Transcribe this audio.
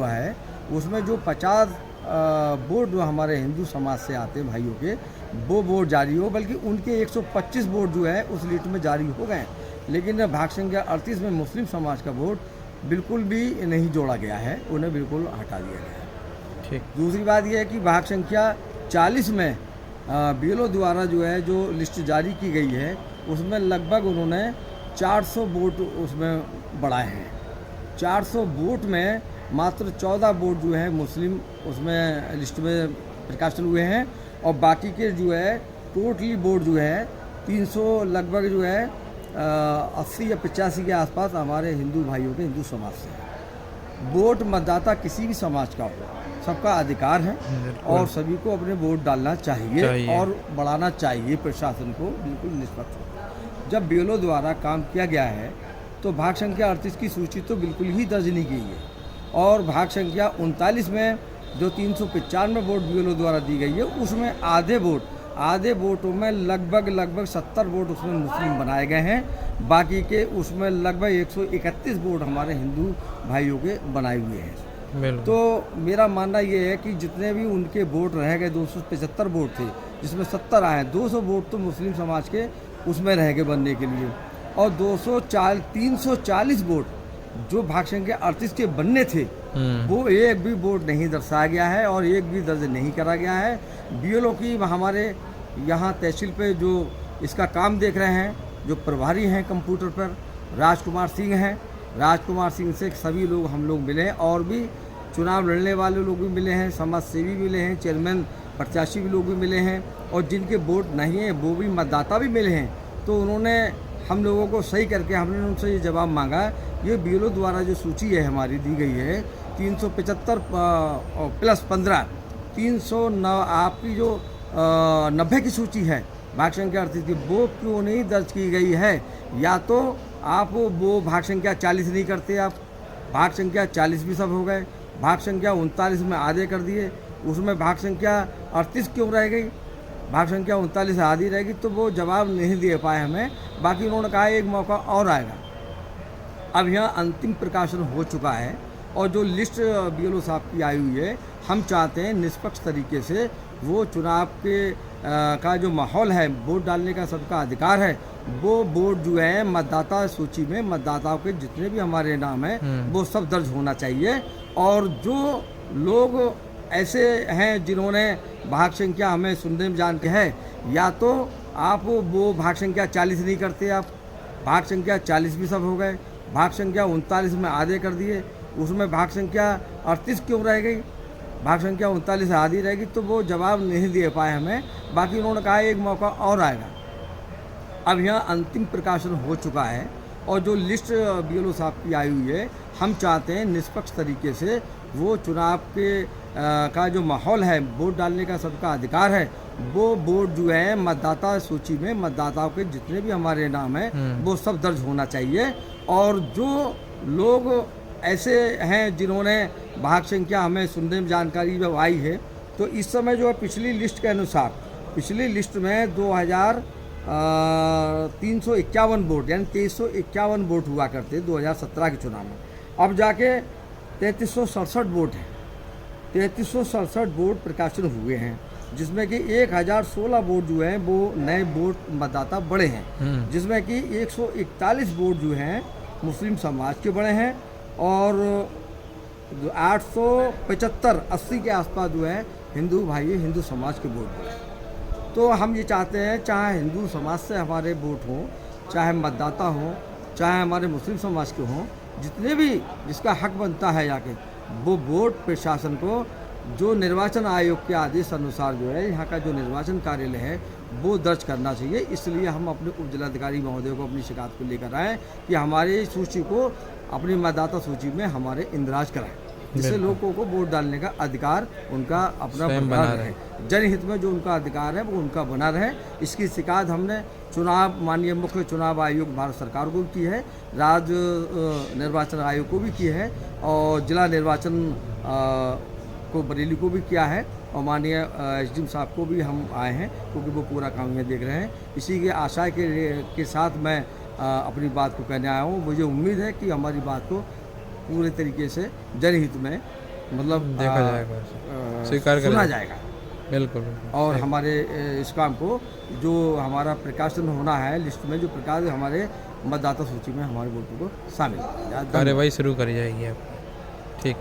हुआ है उसमें जो 50 वोट जो हमारे हिंदू समाज से आते हैं भाइयों के, वो वोट जारी हो, बल्कि उनके 125 वोट जो है उस लिस्ट में जारी हो गए। लेकिन भाग संख्या 38 में मुस्लिम समाज का वोट बिल्कुल भी नहीं जोड़ा गया है, उन्हें बिल्कुल हटा दिया गया है। ठीक। दूसरी बात यह है कि भाग संख्या 40 में BLO द्वारा जो है जो लिस्ट जारी की गई है उसमें लगभग उन्होंने 400 वोट उसमें बढ़ाए हैं। 400 वोट में मात्र 14 वोट जो है मुस्लिम उसमें लिस्ट में प्रकाशित हुए हैं, और बाकी के जो है टोटली वोट जो है 300 लगभग जो है 80 या 85 के आसपास हमारे हिंदू भाइयों के, हिंदू समाज से है। वोट मतदाता किसी भी समाज का हो, सबका अधिकार है और सभी को अपने वोट डालना चाहिए और बढ़ाना चाहिए प्रशासन को बिल्कुल निष्पक्ष। जब BLO द्वारा काम किया गया है तो भाग संख्या 38 की सूची तो बिल्कुल ही दर्ज नहीं की है, और भाग संख्या 39 में जो 395 वोट BLO द्वारा दी गई है उसमें आधे वोटों में लगभग 70 वोट उसमें मुस्लिम बनाए गए हैं, बाकी के उसमें लगभग 131 वोट हमारे हिंदू भाइयों के बनाए हुए हैं। तो मेरा मानना ये है कि जितने भी उनके वोट रह गए 275 वोट थे जिसमें 70 आए, 200 वोट तो मुस्लिम समाज के उसमें रह गए बनने के लिए, और 340 वोट जो भाग संख्या 38 के बनने थे वो एक भी वोट नहीं दर्शाया गया है और एक भी दर्ज नहीं करा गया है। BLO की हमारे यहाँ तहसील पे जो इसका काम देख रहे हैं, जो प्रभारी हैं कंप्यूटर पर, राजकुमार सिंह हैं। राजकुमार सिंह से सभी लोग हम लोग मिले हैं, और भी चुनाव लड़ने वाले लोग भी मिले हैं, समाज सेवी मिले हैं, चेयरमैन प्रत्याशी भी लोग भी मिले हैं, और जिनके वोट नहीं हैं वो भी मतदाता भी मिले हैं। तो उन्होंने हम लोगों को सही करके हमने उनसे ये जवाब मांगा, ये BLO द्वारा जो सूची है हमारी दी गई है 375 प्लस 15 309 आपकी जो 90 की सूची है भाग संख्या 38 की, वो क्यों नहीं दर्ज की गई है? या तो आप वो भाग संख्या 40 नहीं करते, आप भाग संख्या 40 भी सब हो गए, भाग संख्या 39 में आधे कर दिए, उसमें भाग संख्या 38 क्यों रह गई? भाग संख्या 39 आधी रहेगी, तो वो जवाब नहीं दे पाए हमें। बाकी उन्होंने कहा एक मौका और आएगा। अब यहाँ अंतिम प्रकाशन हो चुका है और जो लिस्ट BLO साहब की आई हुई है, हम चाहते हैं निष्पक्ष तरीके से वो चुनाव के का जो माहौल है, वोट डालने का सबका अधिकार है, वो वोट जो है मतदाता सूची में मतदाताओं के जितने भी हमारे नाम हैं वो सब दर्ज होना चाहिए। और जो लोग ऐसे हैं जिन्होंने भाग संख्या हमें सुनने में जान के है, या तो आप वो भाग संख्या 40 नहीं करते, आप भाग संख्या 40 भी सब हो गए, भाग संख्या 39 में आधे कर दिए, उसमें भाग संख्या 38 क्यों रह गई? भाग संख्या 39 आधी रहेगी, तो वो जवाब नहीं दे पाए हमें। बाकी उन्होंने कहा एक मौका और आएगा। अब यहाँ अंतिम प्रकाशन हो चुका है और जो लिस्ट BLO साहब की आई हुई है, हम चाहते हैं निष्पक्ष तरीके से वो चुनाव के का जो माहौल है, वोट डालने का सबका अधिकार है, वो वोट जो है मतदाता सूची में मतदाताओं के जितने भी हमारे नाम हैं वो सब दर्ज होना चाहिए। और जो लोग ऐसे हैं जिन्होंने भाग संख्या हमें सुनने में जानकारी जब आई है, तो इस समय जो है पिछली लिस्ट के अनुसार, पिछली लिस्ट में 2351 वोट यानी 2351 वोट हुआ करते 2017 के चुनाव में, अब जाके 3367 वोट हैं। 3367 वोट प्रकाशन हुए हैं, जिसमें कि 1016 वोट जो हैं वो नए वोट मतदाता बढ़े हैं, जिसमें कि 141 वोट जो हैं मुस्लिम समाज के बढ़े हैं, और 875-80 के आसपास जो है हिंदू भाई, हिंदू समाज के वोट बढ़े। तो हम ये चाहते हैं चाहे हिंदू समाज से हमारे वोट हों, चाहे मतदाता हों, चाहे हमारे मुस्लिम समाज के हों, जितने भी जिसका हक बनता है जाके वो वोट प्रशासन को जो निर्वाचन आयोग के आदेश अनुसार जो है यहाँ का जो निर्वाचन कार्यालय है वो दर्ज करना चाहिए। इसलिए हम अपने उप जिलाधिकारी महोदय को अपनी शिकायत को लेकर आए कि हमारी सूची को, अपनी मतदाता सूची में हमारे इंदराज कराएं, जिससे लोगों को वोट डालने का अधिकार उनका अपना बना रहे, जनहित में जो उनका अधिकार है वो उनका बना रहे। इसकी शिकायत हमने माननीय मुख्य चुनाव आयोग भारत सरकार को भी की है, राज्य निर्वाचन आयोग को भी की है, और जिला निर्वाचन को बरेली को भी किया है, और माननीय SDM साहब को भी हम आए हैं क्योंकि वो पूरा काम यहाँ देख रहे हैं। इसी के आशा के साथ मैं अपनी बात को कहने आया हूँ। मुझे उम्मीद है कि हमारी बात को पूरे तरीके से जनहित में मतलब देखा जाएगा, स्वीकार सुना करेगा। जाएगा। बिल्कुल बिल्कुल। और सही। हमारे इस काम को जो हमारा प्रकाशन होना है लिस्ट में, जो प्रकाश हमारे मतदाता सूची में हमारे वोटों को शामिल किया जाए। धन्यवाद। कार्यवाही शुरू करी जाएगी आपकी।